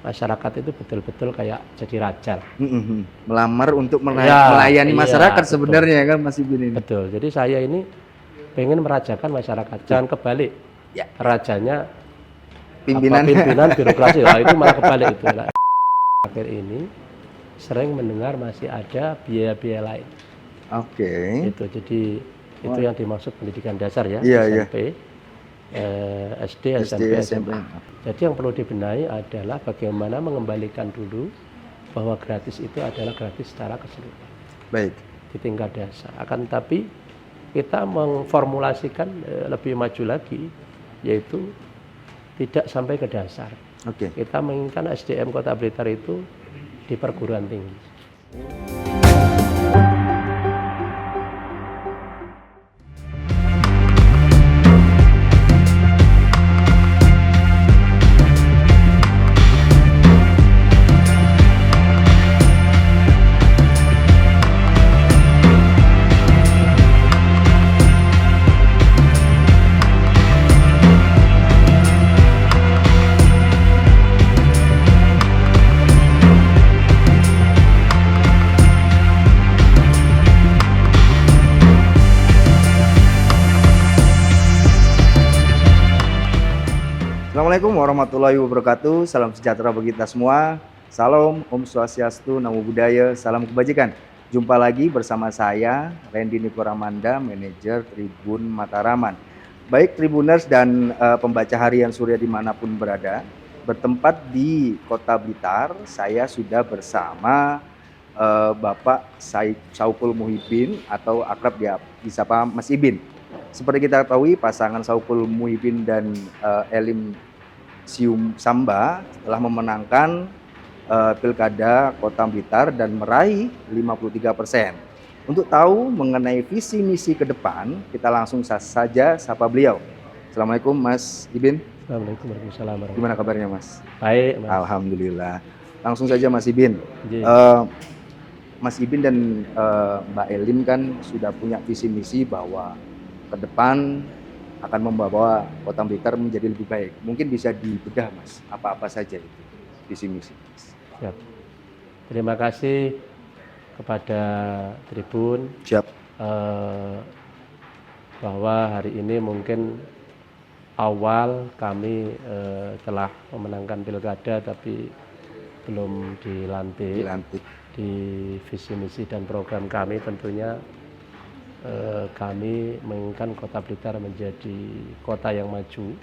masyarakat itu betul-betul kayak jadi raja. Melamar untuk Ya, melayani iya, masyarakat betul. sebenarnya kan Mas Ibin ini. Betul. Jadi saya ini pengen merajakan masyarakat. Jangan kebalik. Ya. Rajanya Pimpinan birokrasi. Wah, itu malah kebalik itu. Nah, akhir ini sering mendengar masih ada biaya-biaya lain. Oke. Itu jadi itu yang dimaksud pendidikan dasar ya, Iya, SMP, SD, SMP, SMA. Jadi yang perlu dibenahi adalah bagaimana mengembalikan dulu bahwa gratis itu adalah gratis secara keseluruhan. Baik. Di tingkat dasar. Akan tetapi kita memformulasikan lebih maju lagi, yaitu tidak sampai ke dasar. Oke. Kita menginginkan SDM Kota Blitar itu di perguruan tinggi. Assalamualaikum warahmatullahi wabarakatuh. Salam sejahtera bagi kita semua. Salam, Om Swastiastu, Namo Buddhaya, salam kebajikan. Jumpa lagi bersama saya, Randy Nikoramanda, manajer Tribun Mataraman. Baik Tribuners dan pembaca harian Surya dimanapun berada, bertempat di Kota Blitar, saya sudah bersama Bapak Saukul Muhyiddin atau akrab disapa Mas Ibin. Seperti kita ketahui, pasangan Saukul Muhyiddin dan Elim Sium Samba telah memenangkan Pilkada Kota Blitar dan meraih 53%. Untuk tahu mengenai visi misi ke depan, kita langsung saja sapa beliau. Assalamualaikum Mas Ibin. Assalamualaikum warahmatullahi wabarakatuh. Gimana kabarnya Mas? Baik, Mas. Alhamdulillah. Langsung saja Mas Ibin. Mas Ibin dan Mbak Elim kan sudah punya visi misi bahwa ke depan akan membawa Kota Blitar menjadi lebih baik. Mungkin bisa dibedah Mas, apa-apa saja itu visi misi. Siap. Terima kasih kepada Tribun. Siap. Bahwa hari ini mungkin awal kami telah memenangkan pilkada tapi belum dilantik. Di visi misi dan program kami tentunya kami menginginkan Kota Blitar menjadi kota yang maju,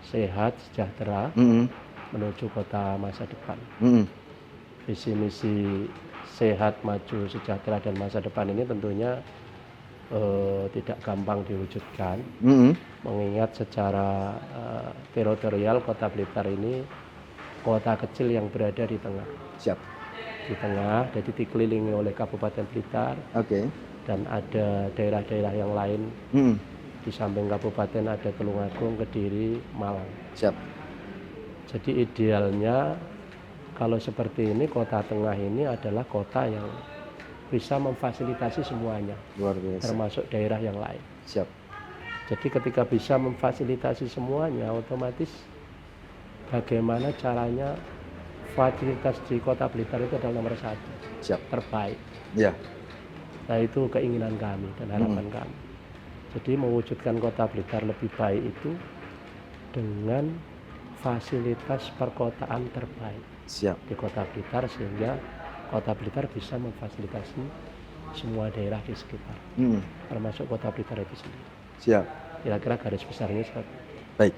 sehat, sejahtera, menuju kota masa depan. Visi misi sehat, maju, sejahtera, dan masa depan ini tentunya tidak gampang diwujudkan, mengingat secara teritorial Kota Blitar ini kota kecil yang berada di tengah. Siap. Di tengah, jadi dikelilingi oleh Kabupaten Blitar. Dan ada daerah-daerah yang lain. Di samping kabupaten ada Tulungagung, Kediri, Malang. Siap. Jadi idealnya kalau seperti ini, kota tengah ini adalah kota yang bisa memfasilitasi semuanya. Luar biasa. Termasuk daerah yang lain. Siap. Jadi ketika bisa memfasilitasi semuanya, otomatis bagaimana caranya fasilitas di Kota Blitar itu adalah nomor satu. Siap. Terbaik. Ya. Nah, itu keinginan kami dan harapan kami. Jadi mewujudkan Kota Blitar lebih baik itu dengan fasilitas perkotaan terbaik. Siap. Di Kota Blitar, sehingga Kota Blitar bisa memfasilitasi semua daerah di sekitar, termasuk Kota Blitar itu sendiri. Siap. Kira-kira garis besarnya seperti itu. Baik.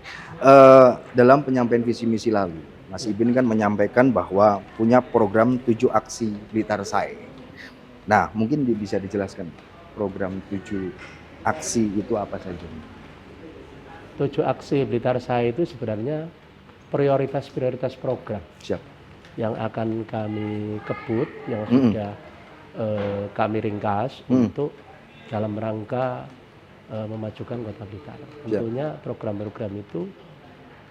Dalam penyampaian visi misi lalu, Mas Ibin kan menyampaikan bahwa punya program 7 aksi Blitar Say. Nah, mungkin bisa dijelaskan program 7 aksi itu apa saja? 7 aksi Blitar Say itu sebenarnya prioritas-prioritas program. Siap. Yang akan kami kebut, yang sudah kami ringkas untuk dalam rangka memajukan Kota Blitar. Tentunya program-program itu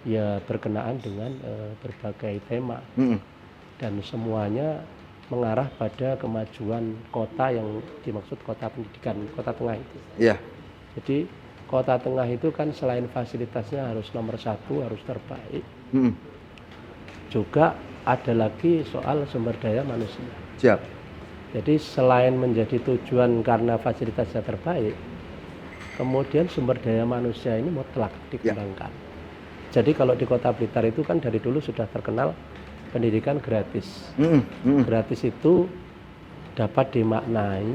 ya berkenaan dengan berbagai tema dan semuanya mengarah pada kemajuan kota yang dimaksud kota pendidikan, kota tengah itu. Iya. Jadi kota tengah itu kan selain fasilitasnya harus nomor satu, harus terbaik, juga ada lagi soal sumber daya manusia. Siap. Jadi selain menjadi tujuan karena fasilitasnya terbaik, kemudian sumber daya manusia ini mutlak dikembangkan. Jadi kalau di Kota Blitar itu kan dari dulu sudah terkenal pendidikan gratis. Gratis itu dapat dimaknai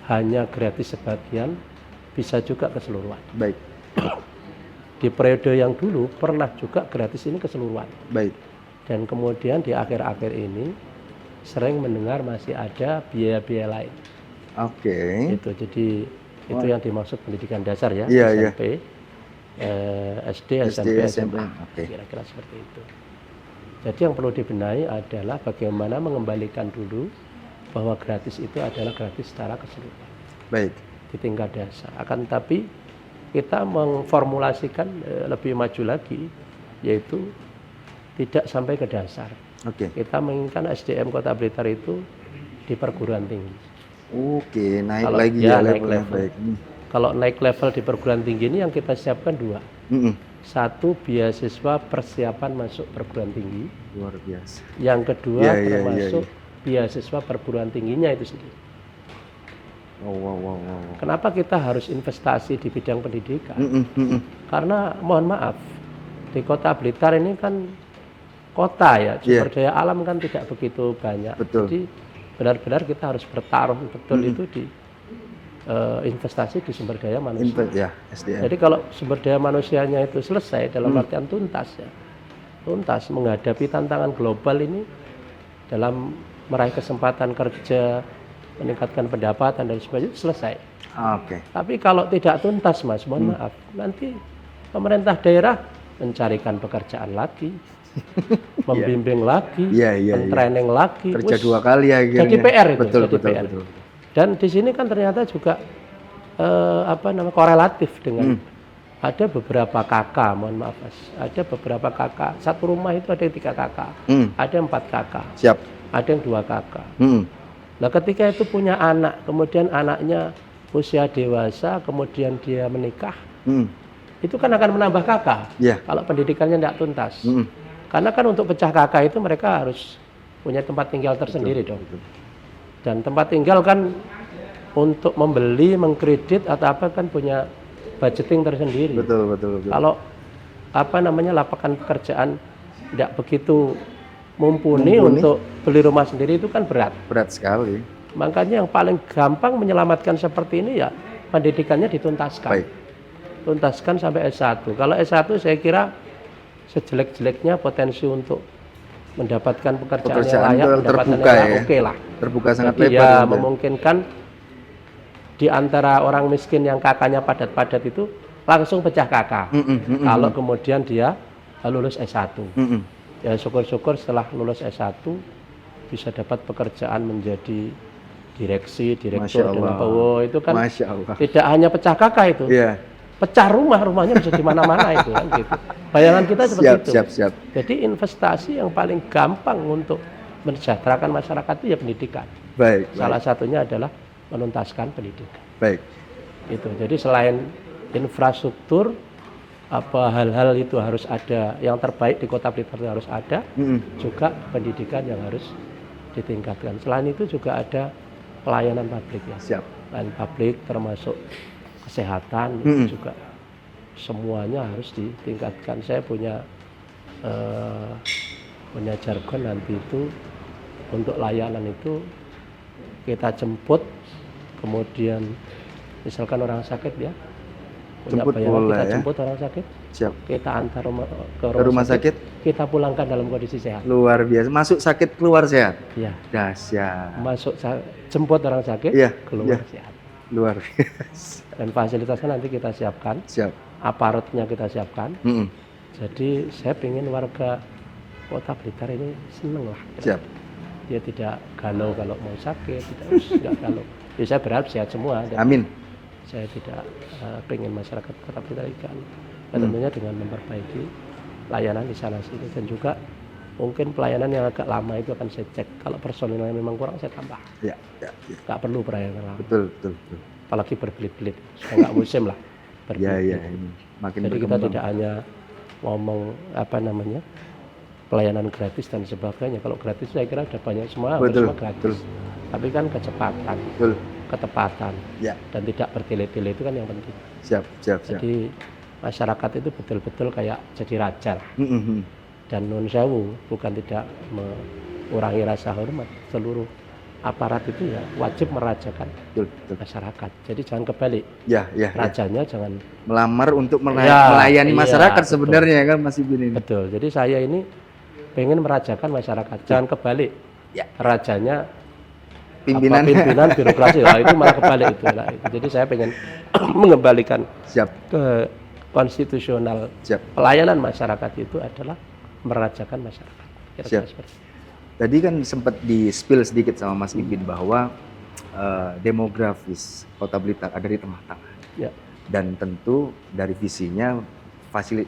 hanya gratis sebagian, bisa juga keseluruhan. Baik. Di periode yang dulu pernah juga gratis ini keseluruhan. Baik. Dan kemudian di akhir-akhir ini sering mendengar masih ada biaya-biaya lain. Oke. Itu jadi itu yang dimaksud pendidikan dasar ya, Iya, SMP, SD, SMP, SMA. Kira-kira seperti itu. Jadi yang perlu dibenahi adalah bagaimana mengembalikan dulu bahwa gratis itu adalah gratis secara keseluruhan. Baik. Di tingkat dasar. Akan tetapi kita memformulasikan lebih maju lagi, yaitu tidak sampai ke dasar. Oke. Kita menginginkan SDM Kota Blitar itu di perguruan tinggi. Oke, naik Kalau, lagi ya, ya naik levelnya. level. Baik. Kalau naik level di perguruan tinggi ini yang kita siapkan dua. Satu, beasiswa persiapan masuk perguruan tinggi. Luar biasa. Yang kedua, termasuk beasiswa perguruan tingginya itu sendiri. Wow. Kenapa kita harus investasi di bidang pendidikan? Karena mohon maaf, di Kota Blitar ini kan kota ya, sumber daya alam kan tidak begitu banyak. Betul. Jadi benar-benar kita harus bertaruh betul itu di investasi di sumber daya manusia. SDM. Jadi kalau sumber daya manusianya itu selesai dalam artian tuntas ya, tuntas menghadapi tantangan global ini dalam meraih kesempatan kerja, meningkatkan pendapatan dan sebagainya selesai. Oke. Tapi kalau tidak tuntas Mas, mohon maaf, nanti pemerintah daerah mencarikan pekerjaan lagi, membimbing lagi, training lagi, kerja dua kali ya. Jadi PR itu, betul. Dan di sini kan ternyata juga korelatif dengan ada beberapa kakak, mohon maaf Mas, ada beberapa kakak, satu rumah itu ada 3 kakak, ada 4 kakak, siap, ada yang 2 kakak. Nah ketika itu punya anak, kemudian anaknya usia dewasa, kemudian dia menikah, itu kan akan menambah kakak. Kalau pendidikannya tidak tuntas. Karena kan untuk pecah kakak itu mereka harus punya tempat tinggal tersendiri dong. Dan tempat tinggal kan untuk membeli, mengkredit atau apa kan punya budgeting tersendiri. Betul. Kalau lapangan pekerjaan tidak begitu mumpuni untuk beli rumah sendiri itu kan berat. Berat sekali. Makanya yang paling gampang menyelamatkan seperti ini ya pendidikannya dituntaskan. Baik. Tuntaskan sampai S1. Kalau S1 saya kira sejelek-jeleknya potensi untuk mendapatkan pekerjaan yang layak, terbuka ya. Oke lah. Terbuka sangat jadi lebar. Ya memungkinkan di antara orang miskin yang kakaknya padat-padat itu langsung pecah kakak. Kalau kemudian dia lulus S1. Ya syukur-syukur setelah lulus S1 bisa dapat pekerjaan menjadi direktur dan apa. Itu kan tidak hanya pecah kakak itu. Pecah rumahnya bisa di mana-mana itu kan gitu. Bayangan kita seperti itu. Siap. Jadi investasi yang paling gampang untuk mensejahterakan masyarakat itu ya pendidikan. Salah satunya adalah menuntaskan pendidikan. Itu. Jadi selain infrastruktur hal-hal itu harus ada, yang terbaik di Kota Blitar harus ada, juga pendidikan yang harus ditingkatkan. Selain itu juga ada pelayanan publik ya. Pelayanan publik termasuk kesehatan itu juga semuanya harus ditingkatkan. Saya punya jargon nanti itu untuk layanan itu kita jemput, kemudian misalkan orang sakit ya, kita jemput orang sakit, kita antar ke rumah sakit, kita pulangkan dalam kondisi sehat. Luar biasa, masuk sakit keluar sehat. Iya. Dahsyat. Jemput orang sakit, keluar sehat. Luar biasa. Dan fasilitasnya nanti kita siapkan, aparatnya kita siapkan. Jadi saya ingin warga Kota Blitar ini seneng lah. Dia tidak galau kalau mau sakit, tidak galau. Jadi saya berharap sehat semua. Amin. Saya tidak ingin masyarakat Kota Blitar ikan. Tentunya dengan memperbaiki layanan di sana sini dan juga mungkin pelayanan yang agak lama itu akan saya cek. Kalau personilnya memang kurang saya tambah. Nggak perlu pelayanan lama. Betul. Apalagi berbelit-belit, nggak musim lah. Iya. Makin jadi kita tidak hanya ngomong pelayanan gratis dan sebagainya. Kalau gratis saya kira sudah banyak semua, Betul, semua gratis. Tapi kan kecepatan, betul. ketepatan, Ya. dan tidak bertele-tele itu kan yang penting. Siap. Jadi masyarakat itu betul-betul kayak jadi raja. Mm-mm. Dan nun sewu, bukan tidak mengurangi rasa hormat, seluruh aparat itu ya wajib merajakan Betul. masyarakat. Jadi jangan kebalik. Ya. Rajanya jangan Melamar untuk Ya, melayani iya, masyarakat betul. sebenarnya kan Mas Ibin ini. betul. Jadi saya ini pengen merajakan masyarakat. Jangan kebalik. Ya. Rajanya Pimpinan. pimpinan birokrasi. Lah itu malah kebalik itu. Lah, itu. Jadi saya pengen mengembalikan Siap. ke konstitusional. Siap. Pelayanan masyarakat itu adalah merajakan masyarakat. Kira-kira Siap. seperti itu. Tadi kan sempat di-spill sedikit sama Mas Ibin bahwa demografis Kota Blitar ada di tengah-tengah. Ya. Dan tentu dari visinya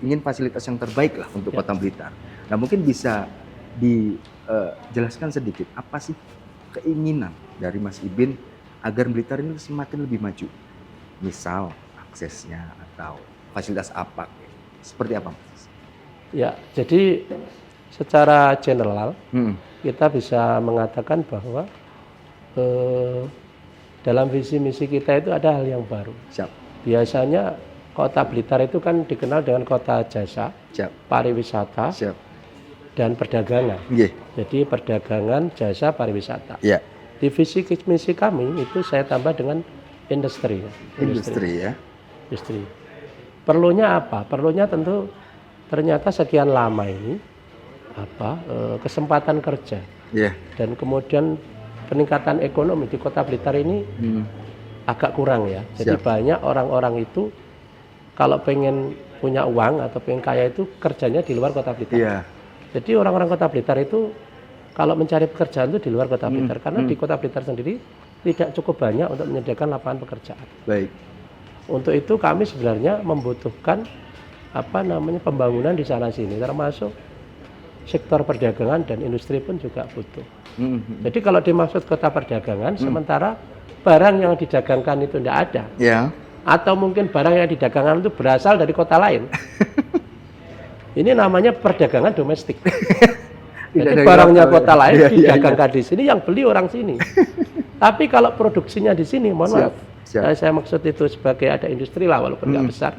ingin fasilitas yang terbaik lah untuk Ya. Kota Blitar. Nah mungkin bisa dijelaskan sedikit apa sih keinginan dari Mas Ibin agar Blitar ini semakin lebih maju. Misal aksesnya atau fasilitas apa, seperti apa Mas? Ya, jadi secara general Hmm. kita bisa mengatakan bahwa dalam visi misi kita itu ada hal yang baru. Siap. Biasanya Kota Blitar itu kan dikenal dengan kota jasa, Siap. pariwisata, Siap. dan perdagangan. Nggih. Jadi perdagangan, jasa, pariwisata. Ya. Di visi misi kami itu saya tambah dengan industri. Industri ya. Industri. Perlunya apa? Perlunya tentu ternyata sekian lama ini kesempatan kerja Iya. dan kemudian peningkatan ekonomi di Kota Blitar ini agak kurang ya. Jadi Siap. banyak orang-orang itu kalau pengen punya uang atau pengen kaya itu kerjanya di luar Kota Blitar. Iya. Jadi orang-orang Kota Blitar itu kalau mencari pekerjaan itu di luar Kota Blitar karena di Kota Blitar sendiri tidak cukup banyak untuk menyediakan lapangan pekerjaan. Baik. Untuk itu kami sebenarnya membutuhkan pembangunan di sana sini termasuk sektor perdagangan dan industri pun juga butuh. Jadi kalau dimaksud kota perdagangan, sementara barang yang didagangkan itu tidak ada, Ya. atau mungkin barang yang didagangkan itu berasal dari kota lain. Ini namanya perdagangan domestik. Jadi barangnya kota lain didagangkan di sini, yang beli orang sini. Tapi kalau produksinya di sini, mohon maaf, saya maksud itu sebagai ada industri lah walaupun nggak besar.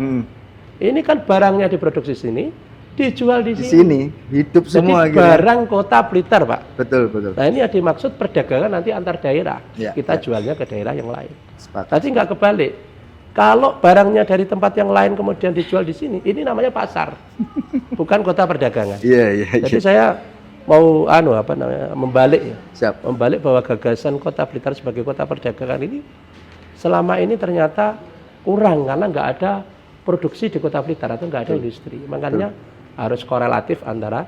Ini kan barangnya diproduksi sini, dijual di sini. Hidup semua. Jadi barang Kota Blitar, Pak. Betul. Nah ini yang dimaksud perdagangan nanti antar daerah. Ya, Kita jualnya ke daerah yang lain. Sepakat. Tadi nggak kebalik. Kalau barangnya dari tempat yang lain kemudian dijual di sini, ini namanya pasar, bukan kota perdagangan. Iya. Jadi saya mau membalik ya. Siap. Membalik bahwa gagasan Kota Blitar sebagai kota perdagangan ini selama ini ternyata kurang karena nggak ada produksi di Kota Blitar atau nggak ada industri. Makanya harus korelatif antara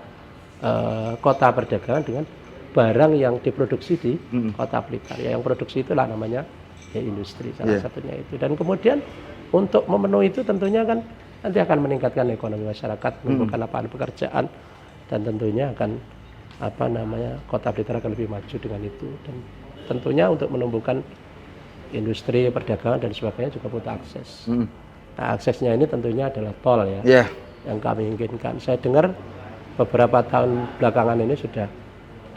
kota perdagangan dengan barang yang diproduksi di Kota Blitar. Ya, yang produksi itulah namanya industri salah satunya itu. Dan kemudian untuk memenuhi itu tentunya kan nanti akan meningkatkan ekonomi masyarakat, menimbulkan lapangan pekerjaan, dan tentunya akan Kota Blitar akan lebih maju dengan itu. Dan tentunya untuk menumbuhkan industri, perdagangan dan sebagainya juga butuh akses. Nah, aksesnya ini tentunya adalah tol ya, yang kami inginkan. Saya dengar beberapa tahun belakangan ini sudah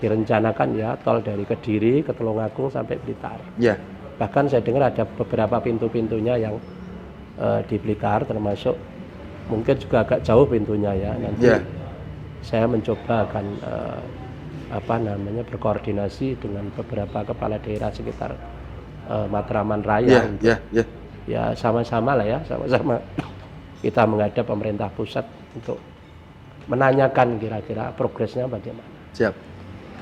direncanakan ya tol dari Kediri ke Tulungagung sampai Blitar. Ya. Bahkan saya dengar ada beberapa pintu-pintunya yang di Blitar, termasuk mungkin juga agak jauh pintunya ya. Nanti saya mencoba akan berkoordinasi dengan beberapa kepala daerah sekitar Matraman Raya. Ya sama-sama lah ya, sama-sama kita menghadap pemerintah pusat untuk menanyakan kira-kira progresnya bagaimana. Siap.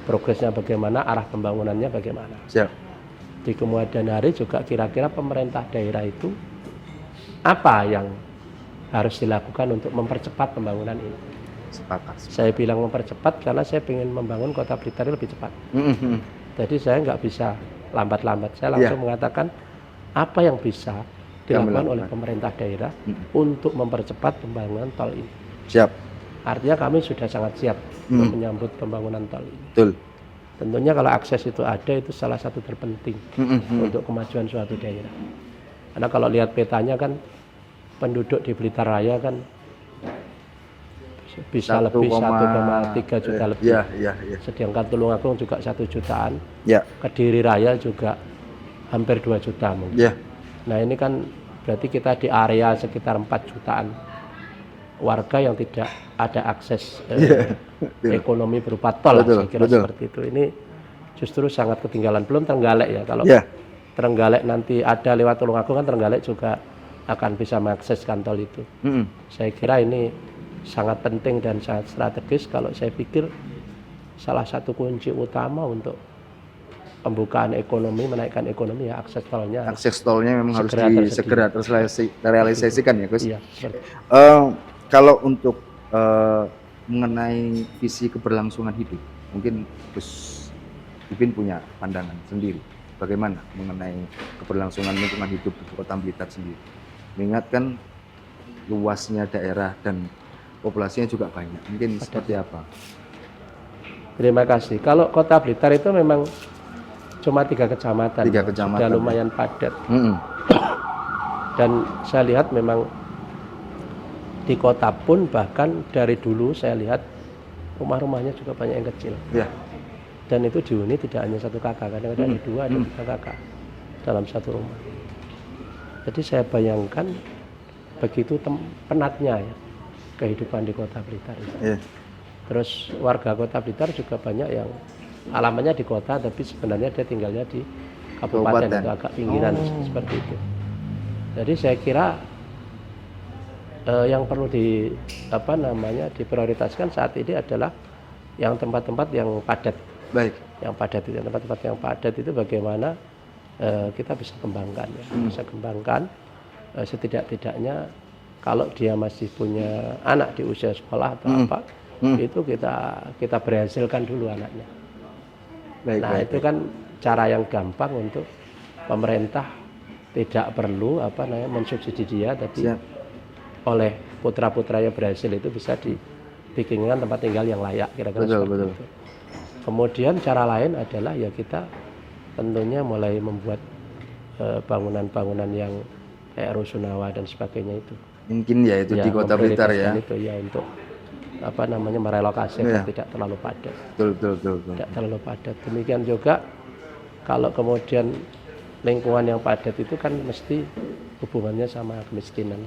Progresnya bagaimana, arah pembangunannya bagaimana. Siap. Di kemudian hari juga kira-kira pemerintah daerah itu apa yang harus dilakukan untuk mempercepat pembangunan ini. Sepakat. Saya bilang mempercepat karena saya ingin membangun Kota Blitar lebih cepat. Jadi saya nggak bisa lambat-lambat. Saya langsung mengatakan apa yang bisa dilakukan oleh pemerintah daerah untuk mempercepat pembangunan tol ini. Siap. Artinya kami sudah sangat siap untuk menyambut pembangunan tol ini. Betul. Tentunya kalau akses itu ada, itu salah satu terpenting untuk kemajuan suatu daerah. Karena kalau lihat petanya kan penduduk di Blitar Raya kan bisa lebih 1,3 juta lebih. Iya. Sedangkan Tulungagung juga 1 jutaan. Ya. Kediri Raya juga hampir 2 juta mungkin. Ya. Nah ini kan berarti kita di area sekitar 4 jutaan warga yang tidak ada akses ekonomi berupa tol, saya kira seperti itu. Ini justru sangat ketinggalan. Belum Trenggalek ya, kalau Trenggalek nanti ada lewat Tulungagung kan Trenggalek juga akan bisa mengakses tol itu. Saya kira ini sangat penting dan sangat strategis. Kalau saya pikir salah satu kunci utama untuk pembukaan ekonomi, menaikkan ekonomi ya akses tolnya. Akses tolnya memang harus segera terrealisasikan ya, Gus. Iya. Kalau untuk mengenai visi keberlangsungan hidup, mungkin Gus Ipin punya pandangan sendiri bagaimana mengenai keberlangsungan lingkungan hidup di Kota Blitar sendiri. Mengingat kan luasnya daerah dan populasinya juga banyak. Mungkin seperti apa? Terima kasih. Kalau Kota Blitar itu memang cuma 3 kecamatan. Sudah lumayan padat. Dan saya lihat memang di kota pun bahkan dari dulu saya lihat rumah-rumahnya juga banyak yang kecil. Dan itu dihuni tidak hanya 1 kakak, kadang-kadang ada 2, ada 3 kakak dalam satu rumah. Jadi saya bayangkan begitu penatnya ya kehidupan di Kota Blitar itu. Terus warga Kota Blitar juga banyak yang alamannya di kota tapi sebenarnya dia tinggalnya di kabupaten atau agak pinggiran seperti itu. Jadi saya kira yang perlu diprioritaskan saat ini adalah yang tempat-tempat yang padat. Yang padat itu, tempat-tempat yang padat itu bagaimana kita bisa kembangkan ya. Bisa kembangkan setidak-tidaknya kalau dia masih punya anak di usia sekolah atau itu kita berhasilkan dulu anaknya. Itu kan cara yang gampang untuk pemerintah tidak perlu mensubsidi dia, tapi oleh putra-putranya berhasil itu bisa dibikinkan tempat tinggal yang layak, kira-kira seperti itu. Kemudian cara lain adalah ya kita tentunya mulai membuat bangunan-bangunan yang kayak rusunawa dan sebagainya itu. Mungkin ya itu di Kota Blitar ya. Itu ya untuk merelokasi tidak terlalu padat. Betul. Tidak terlalu padat. Demikian juga kalau kemudian lingkungan yang padat itu kan mesti hubungannya sama kemiskinan.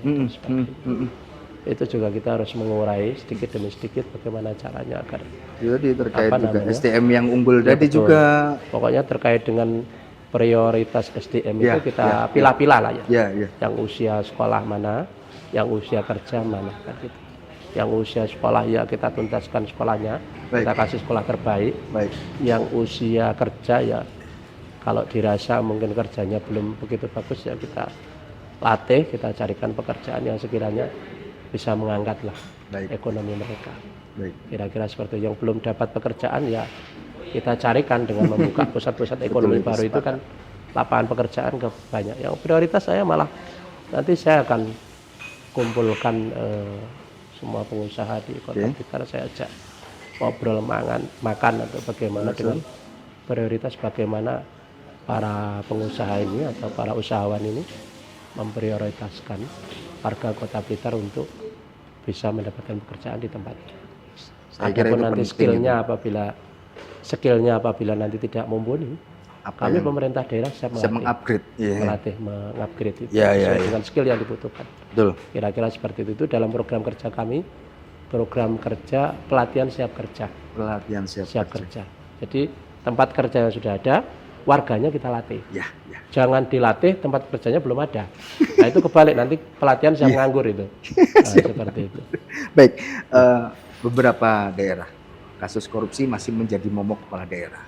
Itu juga kita harus mengurai sedikit demi sedikit bagaimana caranya agar. Jadi terkait juga SDM yang unggul tadi juga. Pokoknya terkait dengan prioritas SDM itu kita pilah-pilah lah ya. Yang usia sekolah mana, yang usia kerja mana kan gitu. Yang usia sekolah ya kita tuntaskan sekolahnya, kita kasih sekolah terbaik. Yang usia kerja ya kalau dirasa mungkin kerjanya belum begitu bagus ya kita latih, kita carikan pekerjaan yang sekiranya bisa mengangkat lah ekonomi mereka. Kira-kira seperti yang belum dapat pekerjaan ya kita carikan dengan membuka pusat-pusat ekonomi baru itu kan lapangan pekerjaan banyak. Yang prioritas saya malah nanti saya akan kumpulkan semua pengusaha di Kota Blitar, saya ajak ngobrol makan atau bagaimana dengan prioritas bagaimana para pengusaha ini atau para usahawan ini memprioritaskan warga Kota Blitar untuk bisa mendapatkan pekerjaan di tempat. Adapun nanti skillnya apabila nanti tidak mumpuni, kami pemerintah daerah siap mengupgrade itu sesuai dengan skill yang dibutuhkan. Kira-kira seperti itu dalam program kerja kami, program kerja pelatihan siap kerja. Siap kerja. Jadi tempat kerja yang sudah ada, warganya kita latih. Jangan dilatih tempat kerjanya belum ada. Nah itu kebalik, nanti pelatihan siap nganggur itu. Seperti itu. Baik, beberapa daerah kasus korupsi masih menjadi momok kepala daerah.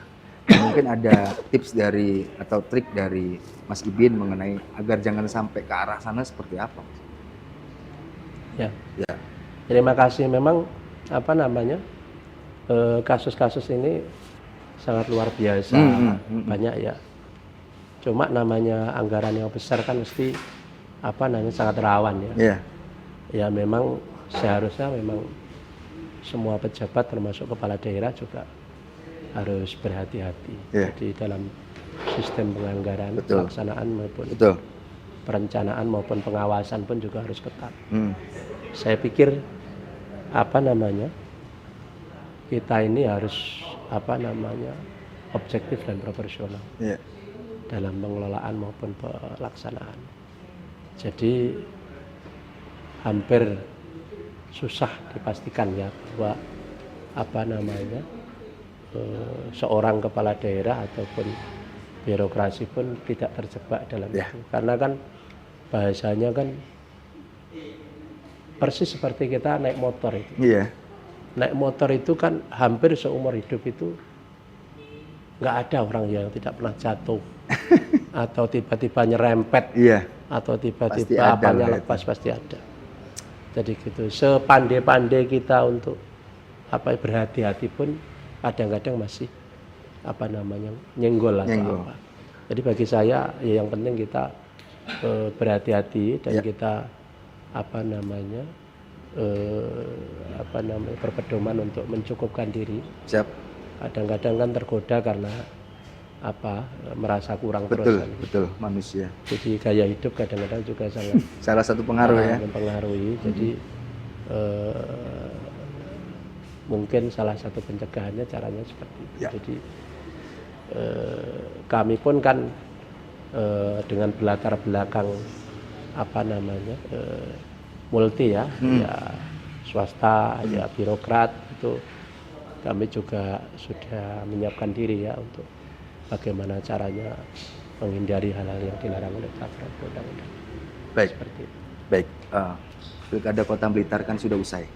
Mungkin ada tips dari atau trik dari Mas Ibin mengenai agar jangan sampai ke arah sana seperti apa? Terima kasih. Memang kasus-kasus ini sangat luar biasa, banyak ya. Cuma namanya anggaran yang besar kan mesti sangat rawan ya. Ya memang seharusnya memang semua pejabat termasuk kepala daerah juga harus berhati-hati. Jadi dalam sistem penganggaran, pelaksanaan maupun perencanaan maupun pengawasan pun juga harus ketat. Saya pikir apa namanya, kita ini harus apa namanya, objektif dan proporsional dalam pengelolaan maupun pelaksanaan. Jadi hampir susah dipastikan ya bahwa apa namanya, seorang kepala daerah ataupun birokrasi pun tidak terjebak dalam itu, karena kan bahasanya kan persis seperti kita naik motor itu. Naik motor itu kan hampir seumur hidup itu nggak ada orang yang tidak pernah jatuh atau tiba-tiba nyerempet atau tiba-tiba apanya lepas, pasti ada. Jadi gitu, sepandai-pandai kita untuk apa berhati-hati pun kadang-kadang masih apa namanya nyenggol atau apa. Jadi bagi saya ya yang penting kita berhati-hati dan kita apa namanya berpedoman untuk mencukupkan diri. Kadang-kadang kan tergoda karena apa merasa kurang terus. Betul manusia. Jadi gaya hidup kadang-kadang juga sangat salah satu pengaruh mempengaruhi. Jadi mungkin salah satu pencegahannya caranya seperti itu. Jadi kami pun kan dengan latar belakang apa namanya multi ya, swasta, ya birokrat, itu kami juga sudah menyiapkan diri ya untuk bagaimana caranya menghindari hal-hal yang dilarang oleh peraturan undang-undang. Baik, seperti itu. Baik. Pilkada Kota Blitar kan sudah usai,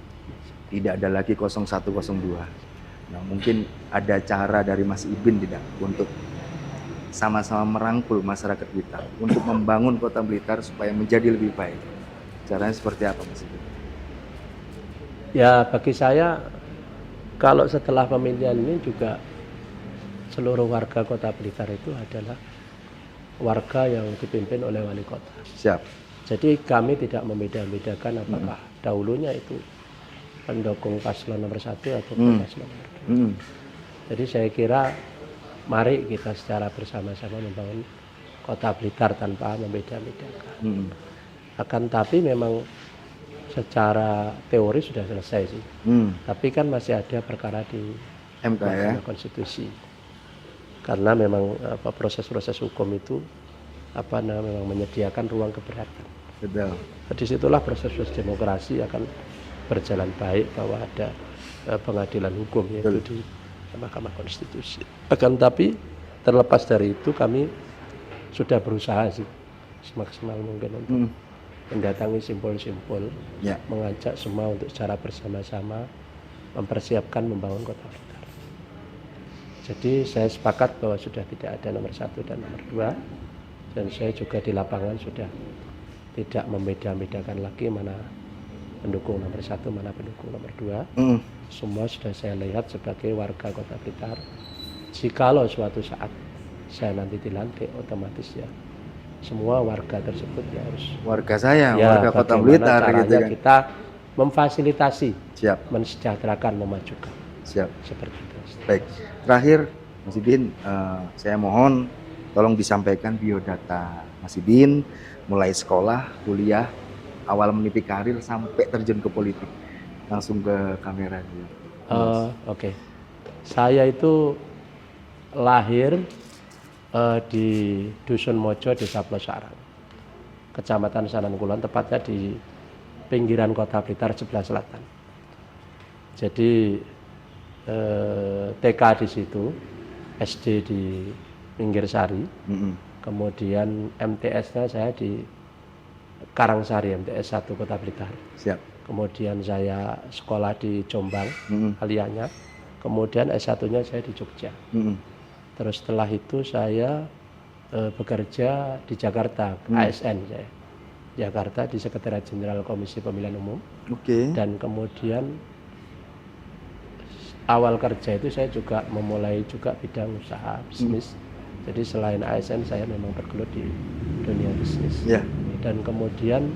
tidak ada lagi 0102. Nah, mungkin ada cara dari Mas Ibin tidak untuk sama-sama merangkul masyarakat Blitar untuk membangun Kota Blitar supaya menjadi lebih baik. Caranya seperti apa, Mas Ibin? Ya, bagi saya kalau setelah pemilihan ini juga seluruh warga Kota Blitar itu adalah warga yang dipimpin oleh wali kota. Siap. Jadi kami tidak membeda-bedakan apakah dahulunya itu pendukung paslon nomor 1 atau paslon nomor 2. Jadi saya kira mari kita secara bersama-sama membangun Kota Blitar tanpa membeda-bedakan. Akan tapi memang secara teori sudah selesai sih. Tapi kan masih ada perkara di Mahkamah Konstitusi. Karena memang proses-proses hukum itu memang menyediakan ruang keberatan. Betul. Disitulah proses demokrasi akan berjalan baik bahwa ada pengadilan hukum yaitu di Mahkamah Konstitusi. Akan tapi terlepas dari itu kami sudah berusaha sih semaksimal mungkin untuk mendatangi simpul-simpul, mengajak semua untuk secara bersama-sama mempersiapkan membangun Kota Blitar. Jadi saya sepakat bahwa sudah tidak ada nomor 1 dan nomor 2, dan saya juga di lapangan sudah tidak membeda-bedakan lagi mana pendukung nomor 1, mana pendukung nomor 2. Semua sudah saya lihat sebagai warga Kota Blitar. Jikalau suatu saat saya nanti dilantik, otomatis ya semua warga tersebut ya harus warga saya, warga Kota Blitar gitu kan. Kita memfasilitasi, mensejahterakan, memajukan. Seperti itu. Baik. Terakhir, Mas Ibin, saya mohon tolong disampaikan biodata Mas Ibin mulai sekolah, kuliah, awal meniti karir sampai terjun ke politik. Langsung ke kamera dulu. Oke. Saya itu lahir di Dusun Mojo, Desa Plosarang, Kecamatan Sanankulon, tepatnya di pinggiran Kota Blitar sebelah selatan. Jadi TK di situ, SD di Pinggir Sari, kemudian MTS-nya saya di Karangsari, MTS 1 Kota Blitar. Kemudian saya sekolah di Jombang, aliyahnya. Kemudian S1-nya saya di Jogja. Terus setelah itu saya bekerja di Jakarta, ASN saya. Jakarta di Sekretariat Jenderal Komisi Pemilihan Umum. Dan kemudian awal kerja itu saya juga memulai juga bidang usaha bisnis. Jadi selain ASN saya memang bergelut di dunia bisnis. Dan kemudian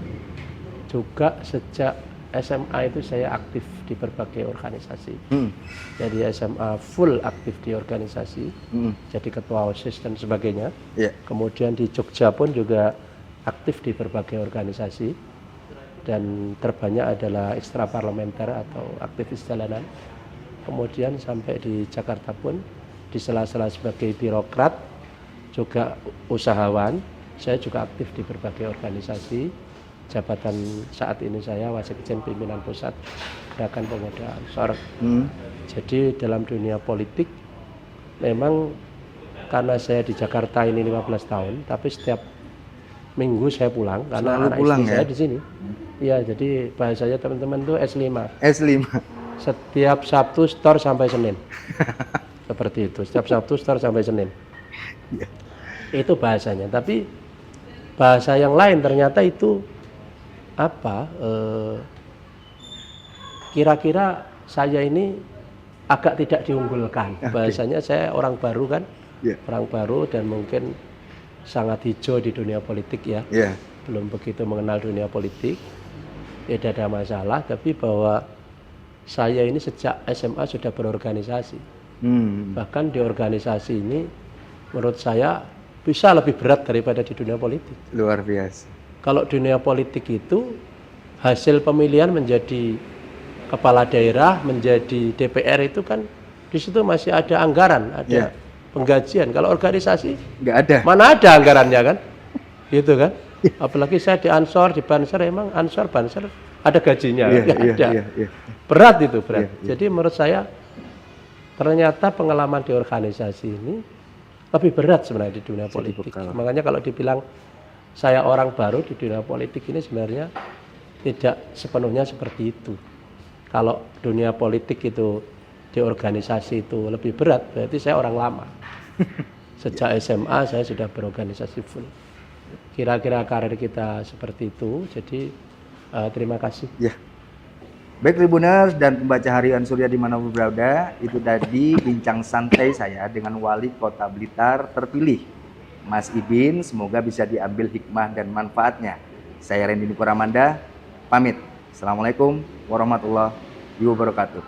juga sejak SMA itu saya aktif di berbagai organisasi. Jadi SMA full aktif di organisasi, jadi ketua OSIS dan sebagainya. Kemudian di Jogja pun juga aktif di berbagai organisasi. dan terbanyak adalah ekstraparlementer atau aktivis jalanan. Kemudian sampai di Jakarta pun di sela-sela sebagai birokrat, juga usahawan, saya juga aktif di berbagai organisasi. Jabatan saat ini saya Wasekjen Pimpinan Pusat Gerakan Pemuda Ansor. Jadi dalam dunia politik memang karena saya di Jakarta ini 15 tahun, tapi setiap minggu saya pulang karena anak istri saya di sini. Iya, jadi bahasanya teman-teman tuh S5. S5. Setiap Sabtu store sampai Senin. Seperti itu. Setiap Sabtu store sampai Senin. Itu bahasanya. Tapi bahasa yang lain ternyata itu apa? Kira-kira saya ini agak tidak diunggulkan. Bahasanya saya orang baru kan, orang baru dan mungkin sangat hijau di dunia politik ya. Belum begitu mengenal dunia politik. Tidak ada masalah, tapi bahwa saya ini sejak SMA sudah berorganisasi. Bahkan di organisasi ini menurut saya bisa lebih berat daripada di dunia politik. Luar biasa. Kalau dunia politik itu hasil pemilihan menjadi kepala daerah, menjadi DPR itu kan di situ masih ada anggaran, ada penggajian. Kalau organisasi nggak ada. Mana ada anggarannya kan? Gitu kan? Apalagi saya di Ansor, di Banser, emang Ansor, Banser ada gajinya, ada. Berat itu, berat. Jadi menurut saya ternyata pengalaman di organisasi ini lebih berat sebenarnya di dunia politik. Makanya kalau dibilang saya orang baru di dunia politik ini sebenarnya tidak sepenuhnya seperti itu. Kalau dunia politik itu di organisasi itu lebih berat, berarti saya orang lama. Sejak SMA saya sudah berorganisasi full. Kira-kira karir kita seperti itu, jadi terima kasih. Baik Tribuners dan pembaca harian Surya dimanapun berada, itu tadi bincang santai saya dengan Wali Kota Blitar terpilih, Mas Ibin. Semoga bisa diambil hikmah dan manfaatnya. Saya Randy Nikoramanda, pamit. Assalamualaikum warahmatullahi wabarakatuh.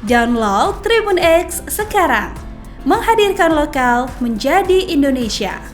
Download Tribun X sekarang, menghadirkan lokal menjadi Indonesia.